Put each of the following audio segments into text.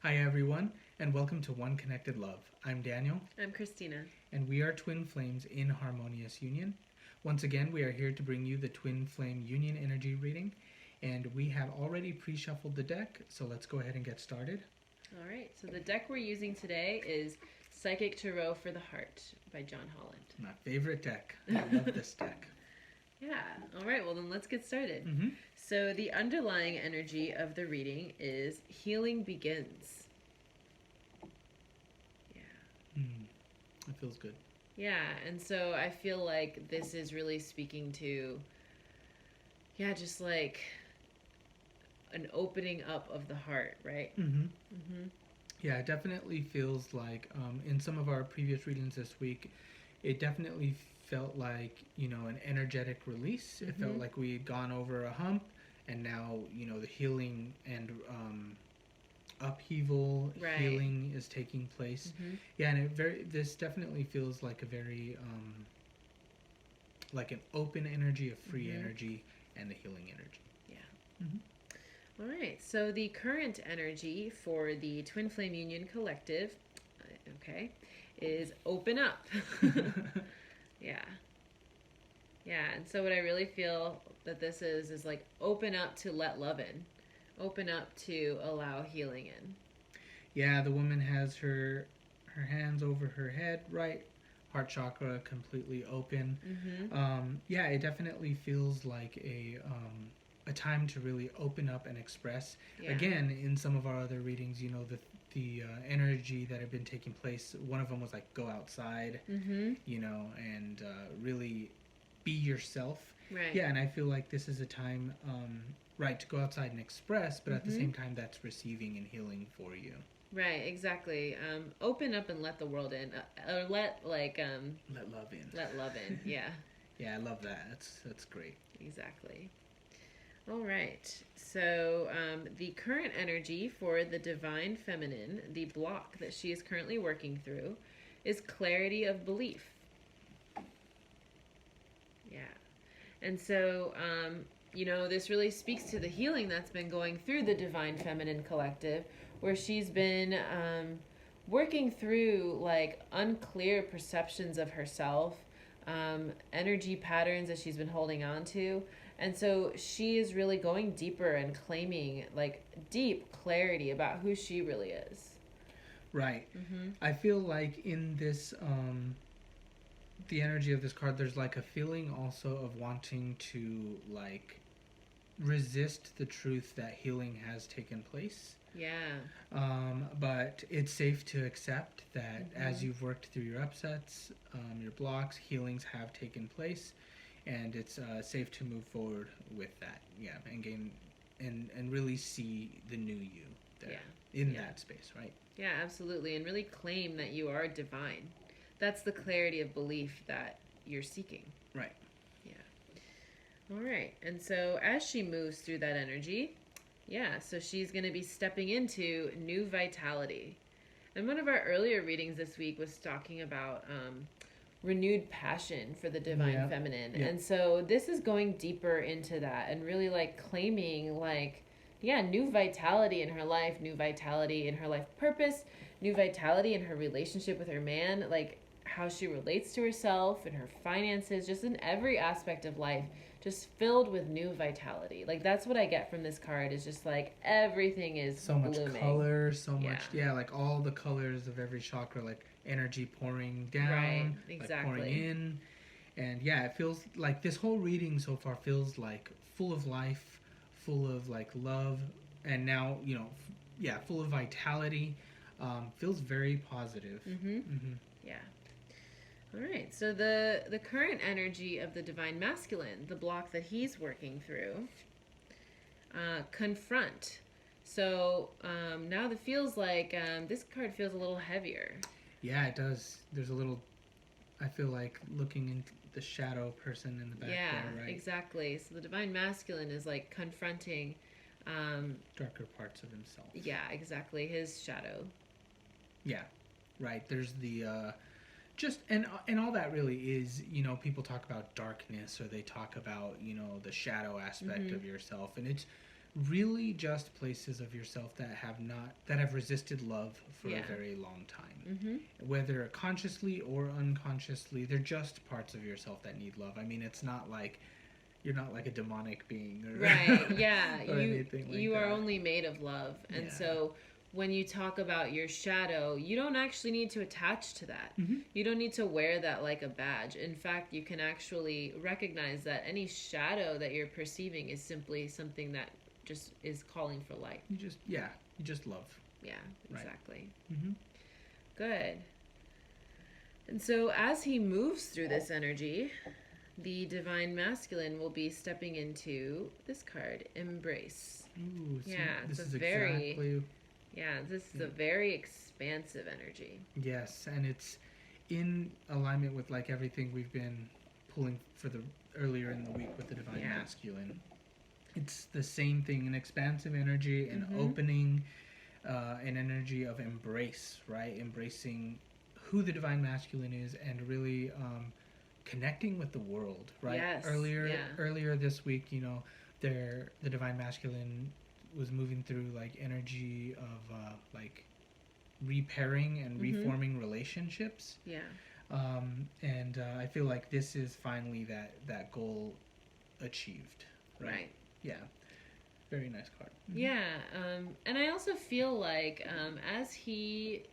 Hi, everyone, and welcome to One Connected Love. I'm Daniel, I'm Christina. and we are twin flames in Harmonious Union. Once again, we are here to bring you the Twin Flame Union energy reading, and we have already pre shuffled the deck, so let's go ahead and get started. All right, so the deck we're using today is Psychic Tarot for the Heart by John Holland. My favorite deck. I love this deck. Yeah, all right, well, then let's get started. Mm-hmm. So, the underlying energy of the reading is healing begins. Yeah. It feels good. Yeah, and so I feel like this is really speaking to, just like an opening up of the heart, right? Mm-hmm. Mm-hmm. Yeah, it definitely feels like in some of our previous readings this week, it definitely felt like, an energetic release. It felt like we had gone over a hump, and now, the healing and upheaval, healing is taking place. Yeah, and this definitely feels like a very, like an open energy, a free energy, and a healing energy. Yeah. All right, so the current energy for the Twin Flame Union Collective, is open up. Yeah. Yeah, and so what I really feel that this is like open up to let love in. Open up to allow healing in. Yeah, the woman has her hands over her head, right? Heart chakra completely open. Yeah, it definitely feels like a time to really open up and express. Yeah. Again, in some of our other readings, the energy that had been taking place, one of them was like go outside, and really be yourself. Right. Yeah, and I feel like this is a time, right, to go outside and express, but at the same time, that's receiving and healing for you. Right, exactly. Open up and let the world in, or let love in. Let love in. Yeah. Yeah, I love that. That's great. Exactly. All right. So the current energy for the divine feminine, the block that she is currently working through, is clarity of belief. Yeah. And so, this really speaks to the healing that's been going through the divine feminine collective, where she's been working through like unclear perceptions of herself, energy patterns that she's been holding on to. And so she is really going deeper and claiming like deep clarity about who she really is. Right. I feel like in this, the energy of this card, there's like a feeling also of wanting to like resist the truth that healing has taken place. Yeah. But it's safe to accept that as you've worked through your upsets, your blocks, healings have taken place. And it's safe to move forward with that, and gain and really see the new you there in that space, right? Yeah, absolutely, and really claim that you are divine. That's the clarity of belief that you're seeking. Right. Yeah. All right, and so as she moves through that energy, so she's going to be stepping into new vitality. And one of our earlier readings this week was talking about renewed passion for the divine feminine. And so this is going deeper into that and really like claiming like new vitality in her life, new vitality in her life purpose, new vitality in her relationship with her man, like how she relates to herself and her finances, just in every aspect of life, just filled with new vitality. Like that's what I get from this card, is just like everything is so blooming. Much color, so much like all the colors of every chakra, like energy pouring down, like pouring in. And it feels like this whole reading so far feels like full of life, full of like love, and now full of vitality. Feels very positive. Yeah. All right, so the current energy of the divine masculine, the block that he's working through, confront. So now it feels like this card feels a little heavier. Yeah, it does. There's a little, I feel like looking into the shadow person in the back there, right? Exactly. So the divine masculine is like confronting darker parts of himself. Yeah, exactly. His shadow. Yeah, right. There's the just and all that really is, people talk about darkness, or they talk about the shadow aspect of yourself, and it's really just places of yourself that have resisted love for Yeah. a very long time. Mm-hmm. Whether consciously or unconsciously, they're just parts of yourself that need love. I mean, it's not like you're not like a demonic being, or Right. Yeah. or anything like you that. are only made of love, and Yeah. so when you talk about your shadow, you don't actually need to attach to that. Mm-hmm. You don't need to wear that like a badge. In fact, you can actually recognize that any shadow that you're perceiving is simply something that just is calling for light. You just love. Yeah, Right. exactly. Mm-hmm. Good. And so as he moves through this energy, the divine masculine will be stepping into this card, Embrace. Ooh, so Yeah, this it's is a very exactly. Yeah, this is a very expansive energy. Yes, and it's in alignment with like everything we've been pulling for the earlier in the week with the divine Yeah. masculine. It's the same thing, an expansive energy, an Mhm. opening, an energy of embrace, right? Embracing who the divine masculine is and really connecting with the world, right? Yes, Earlier yeah. earlier this week, the divine masculine was moving through like energy of like repairing and Mhm. reforming relationships. Yeah. And I feel like this is finally that goal achieved, right? Right. Yeah. Very nice card. Mhm. Yeah, and I also feel like as he,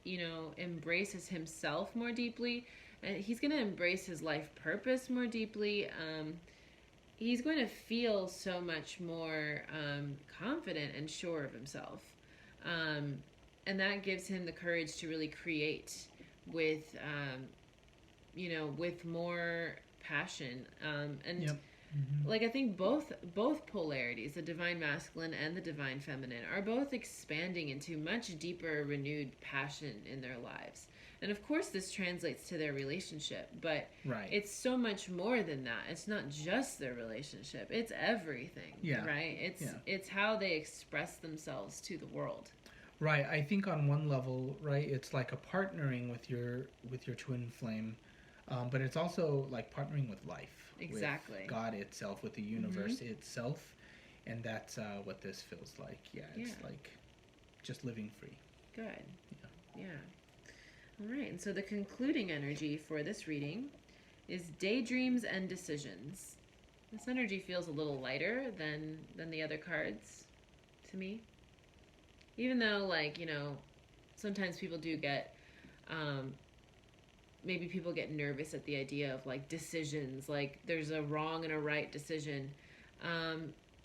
embraces himself more deeply, he's going to embrace his life purpose more deeply. He's going to feel so much more confident and sure of himself, and that gives him the courage to really create with, with more passion. And Yep. Mm-hmm. like I think both polarities, the divine masculine and the divine feminine, are both expanding into much deeper renewed passion in their lives. And of course this translates to their relationship, but Right. it's so much more than that. It's not just their relationship, it's everything. Yeah. Right. It's how they express themselves to the world. Right. I think on one level, right, it's like a partnering with your twin flame, but it's also like partnering with life. Exactly. With God itself, with the universe itself, and that's what this feels like. Yeah, it's like just living free. Good. Yeah. All right, and so the concluding energy for this reading is daydreams and decisions. This energy feels a little lighter than the other cards to me. Even though, sometimes people do get maybe people get nervous at the idea of like decisions, like there's a wrong and a right decision.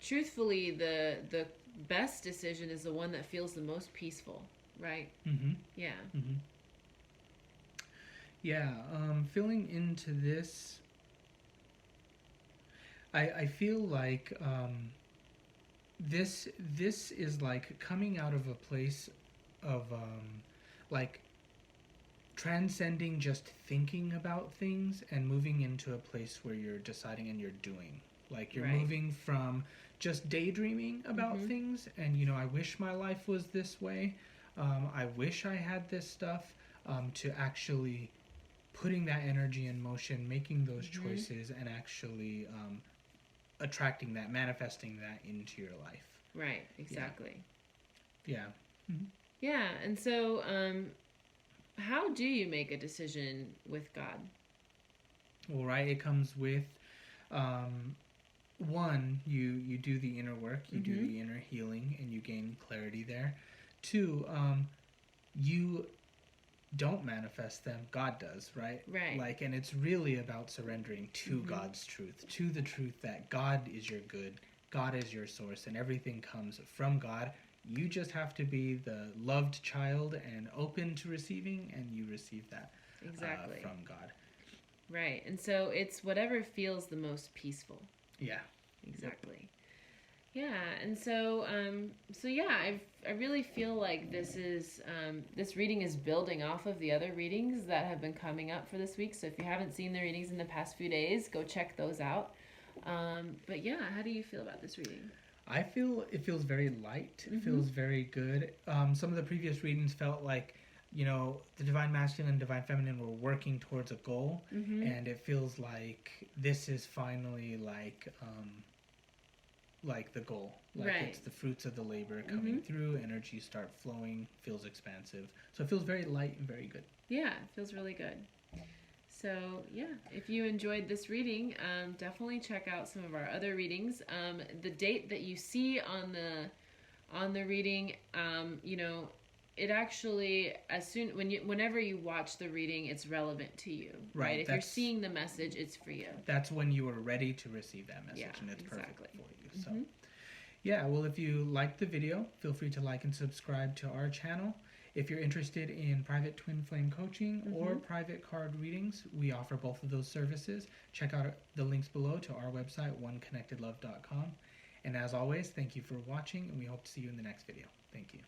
Truthfully, the best decision is the one that feels the most peaceful, right? Mm-hmm. Yeah. Mm-hmm. Yeah. Feeling into this, I feel like this is like coming out of a place of like transcending just thinking about things and moving into a place where you're deciding and you're doing. Like you're Right. moving from just daydreaming about things and I wish my life was this way. I wish I had this stuff, to actually putting that energy in motion, making those choices, and actually attracting that, manifesting that into your life. Right, exactly. Yeah. Mm-hmm. Yeah, and so how do you make a decision with God? Well, right, it comes with one, you do the inner work, you do the inner healing, and you gain clarity there. Two, you don't manifest them, God does, right? Right. Like, and it's really about surrendering to God's truth, to the truth that God is your good, God is your source, and everything comes from God. You just have to be the loved child and open to receiving, and you receive that Exactly. from God. Right, and so it's whatever feels the most peaceful. Yeah. Exactly. Yeah, and so I really feel like this reading is building off of the other readings that have been coming up for this week. So if you haven't seen the readings in the past few days, go check those out. But yeah, how do you feel about this reading? I feel it feels very light. It feels very good. Some of the previous readings felt like, the divine masculine and divine feminine were working towards a goal, and it feels like this is finally like the goal, Like it's the fruits of the labor coming through, energy start flowing, feels expansive. So it feels very light and very good. Yeah, it feels really good. So yeah, if you enjoyed this reading, definitely check out some of our other readings. The date that you see on the reading, you know, it actually whenever you watch the reading, it's relevant to you, right? If you're seeing the message, it's for you. That's when you are ready to receive that message, and it's perfect for you. So yeah, well, if you liked the video, feel free to like and subscribe to our channel. If you're interested in private twin flame coaching or private card readings, we offer both of those services. Check out the links below to our website, oneconnectedlove.com. And as always, thank you for watching, and we hope to see you in the next video. Thank you.